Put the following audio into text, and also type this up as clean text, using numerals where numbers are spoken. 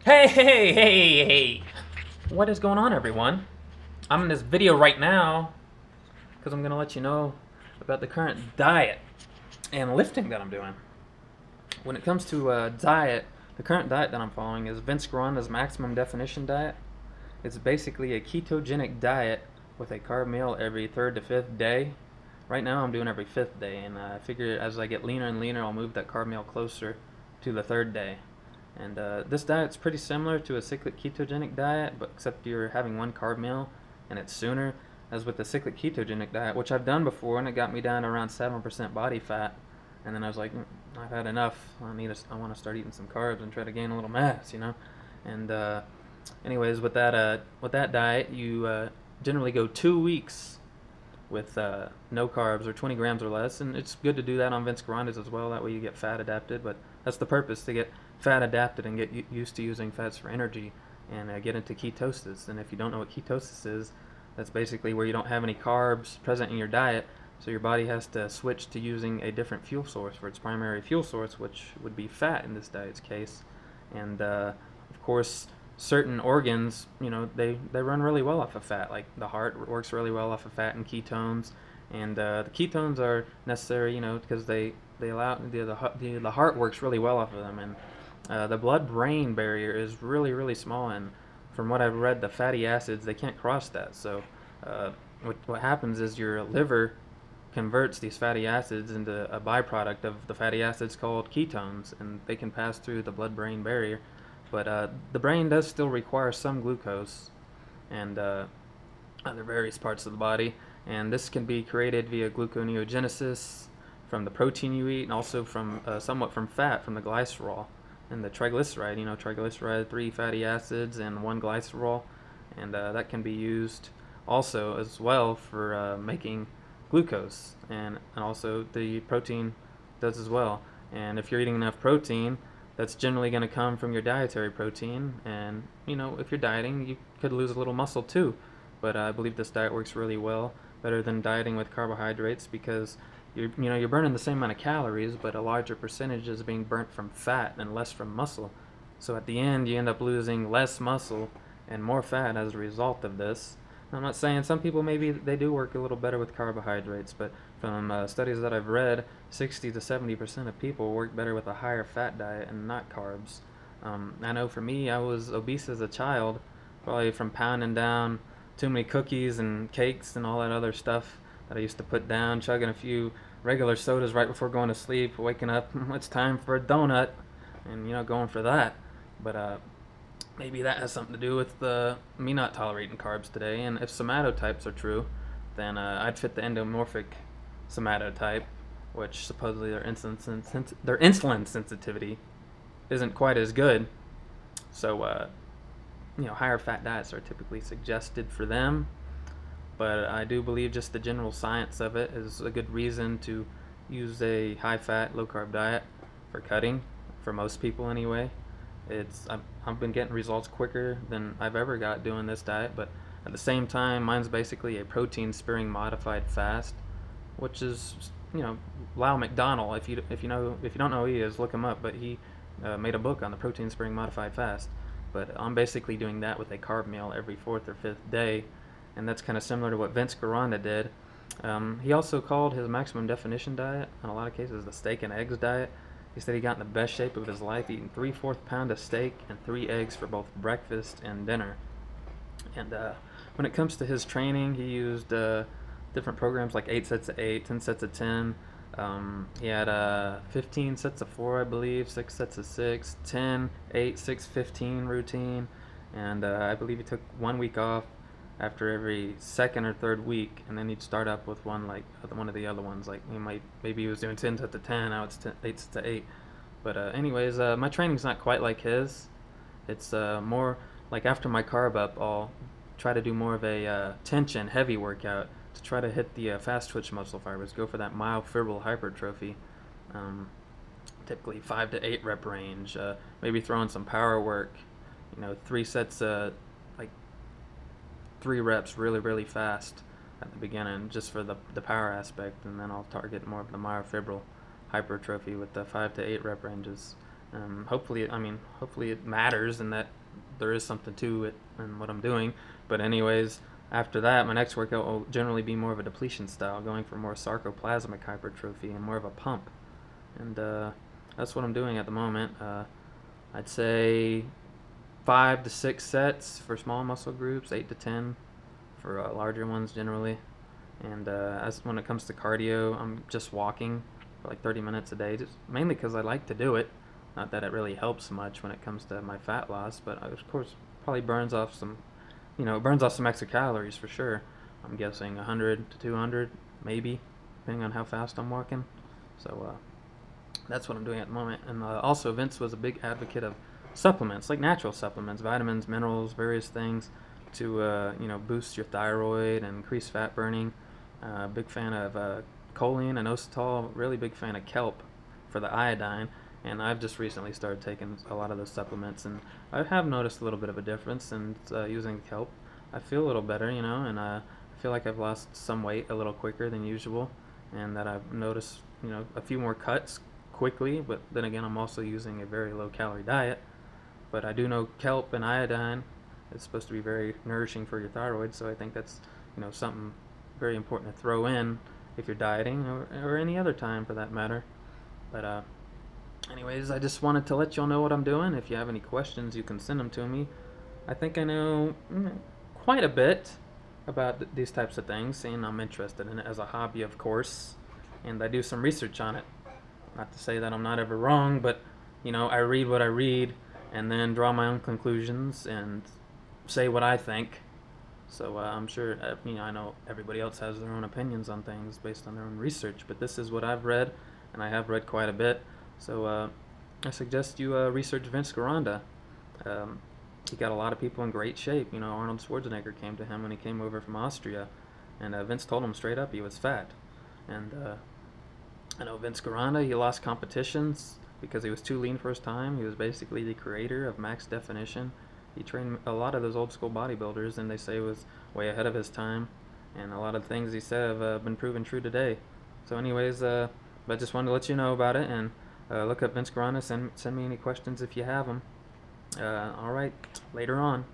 Hey! What is going on, everyone? I'm in this video right now because I'm going to let you know about the current diet and lifting that I'm doing. When it comes to diet, the current diet that I'm following is Vince Gironda's maximum definition diet. It's basically a ketogenic diet with a carb meal every third to fifth day. Right now I'm doing every fifth day, and I figure as I get leaner and leaner, I'll move that carb meal closer to the third day. And this diet's pretty similar to a cyclic ketogenic diet, but except you're having one carb meal and it's sooner, as with the cyclic ketogenic diet, which I've done before, and it got me down to around 7% body fat. And then I was like, I've had enough. I want to start eating some carbs and try to gain a little mass, you know. And anyways, with that diet, you generally go 2 weeks with no carbs or 20 grams or less, and it's good to do that on Vince Gironda's as well. That way you get fat adapted, but that's the purpose, to get fat adapted and get used to using fats for energy and get into ketosis. And if you don't know what ketosis is, that's basically where you don't have any carbs present in your diet, so your body has to switch to using a different fuel source for its primary fuel source, which would be fat in this diet's case. And of course, certain organs, they run really well off of fat. Like the heart works really well off of fat and ketones, and the ketones are necessary, because they allow the heart works really well off of them, and the blood-brain barrier is really small, and from what I've read, the fatty acids, they can't cross that. So what happens is your liver converts these fatty acids into a byproduct of the fatty acids called ketones, and they can pass through the blood-brain barrier. But the brain does still require some glucose and other various parts of the body, and this can be created via gluconeogenesis from the protein you eat, and also from somewhat from fat, from the glycerol and the triglyceride. Triglyceride, 3 fatty acids and 1 glycerol, and that can be used also as well for making glucose, and also the protein does as well. And if you're eating enough protein, that's generally going to come from your dietary protein, and if you're dieting, you could lose a little muscle too. But I believe this diet works really well, better than dieting with carbohydrates, because you're burning the same amount of calories, but a larger percentage is being burnt from fat and less from muscle. So at the end, you end up losing less muscle and more fat as a result of this. I'm not saying some people, maybe they do work a little better with carbohydrates, but from studies that I've read, 60 to 70% of people work better with a higher fat diet and not carbs. I know for me, I was obese as a child, probably from pounding down too many cookies and cakes and all that other stuff that I used to put down, chugging a few regular sodas right before going to sleep, waking up, it's time for a donut, and going for that. But maybe that has something to do with me not tolerating carbs today. And if somatotypes are true, then I'd fit the endomorphic somatotype, which supposedly their insulin sensitivity isn't quite as good. So higher fat diets are typically suggested for them. But I do believe just the general science of it is a good reason to use a high-fat, low-carb diet for cutting, for most people anyway. I've been getting results quicker than I've ever got doing this diet, but at the same time, mine's basically a protein-sparing modified fast, which is, Lyle McDonald. If you don't know who he is, look him up. But he made a book on the protein-sparing modified fast. But I'm basically doing that with a carb meal every 4th or 5th day, and that's kind of similar to what Vince Gironda did. He also called his maximum definition diet, in a lot of cases, the steak and eggs diet. He said he got in the best shape of his life, eating 3/4 pound of steak and 3 eggs for both breakfast and dinner. And when it comes to his training, he used different programs like 8 sets of 8, 10 sets of 10. He had 15 sets of 4, I believe, 6 sets of 6, 10, 8, 6, 15 routine. And I believe he took 1 week off after every 2nd or 3rd week, and then he'd start up with one of the other ones. Like maybe he was doing 10 sets of 10, now it's 8 sets of 8. But anyways, my training's not quite like his. It's more like after my carb up, I'll try to do more of a tension, heavy workout to try to hit the fast twitch muscle fibers. Go for that myofibril hypertrophy. Typically 5 to 8 rep range. Maybe throw in some power work. 3 sets, like 3 reps really fast at the beginning, just for the power aspect, and then I'll target more of the myofibril hypertrophy with the 5 to 8 rep ranges. Hopefully, hopefully it matters and that there is something to it and what I'm doing. But anyways, after that, my next workout will generally be more of a depletion style, going for more sarcoplasmic hypertrophy and more of a pump. And that's what I'm doing at the moment. I'd say 5 to 6 sets for small muscle groups, 8 to 10 for larger ones generally. And as when it comes to cardio, I'm just walking for like 30 minutes a day, just mainly because I like to do it. Not that it really helps much when it comes to my fat loss, but of course probably burns off some, it burns off some extra calories for sure. I'm guessing 100 to 200 maybe, depending on how fast I'm walking. So that's what I'm doing at the moment. And also Vince was a big advocate of supplements, like natural supplements, vitamins, minerals, various things to boost your thyroid and increase fat burning. Big fan of choline and inositol. Really big fan of kelp for the iodine. And I've just recently started taking a lot of those supplements, and I have noticed a little bit of a difference in using kelp. I feel a little better, and I feel like I've lost some weight a little quicker than usual, and that I've noticed, a few more cuts quickly. But then again, I'm also using a very low-calorie diet. But I do know kelp and iodine is supposed to be very nourishing for your thyroid, so I think that's, something very important to throw in if you're dieting or any other time for that matter. But anyways, I just wanted to let y'all know what I'm doing. If you have any questions, you can send them to me. I think I know quite a bit about these types of things, and I'm interested in it as a hobby, of course, and I do some research on it. Not to say that I'm not ever wrong, but, I read what I read and then draw my own conclusions and say what I think. So I'm sure, I know everybody else has their own opinions on things based on their own research, but this is what I've read, and I have read quite a bit. So I suggest you research Vince Gironda. He got a lot of people in great shape. Arnold Schwarzenegger came to him when he came over from Austria, and Vince told him straight up he was fat. And I know Vince Gironda, he lost competitions because he was too lean for his time. He was basically the creator of max definition. He trained a lot of those old school bodybuilders, and they say he was way ahead of his time. And a lot of things he said have been proven true today. So anyways, but I just wanted to let you know about it, and look up Vince Gironda. Send me any questions if you have them. All right, later on.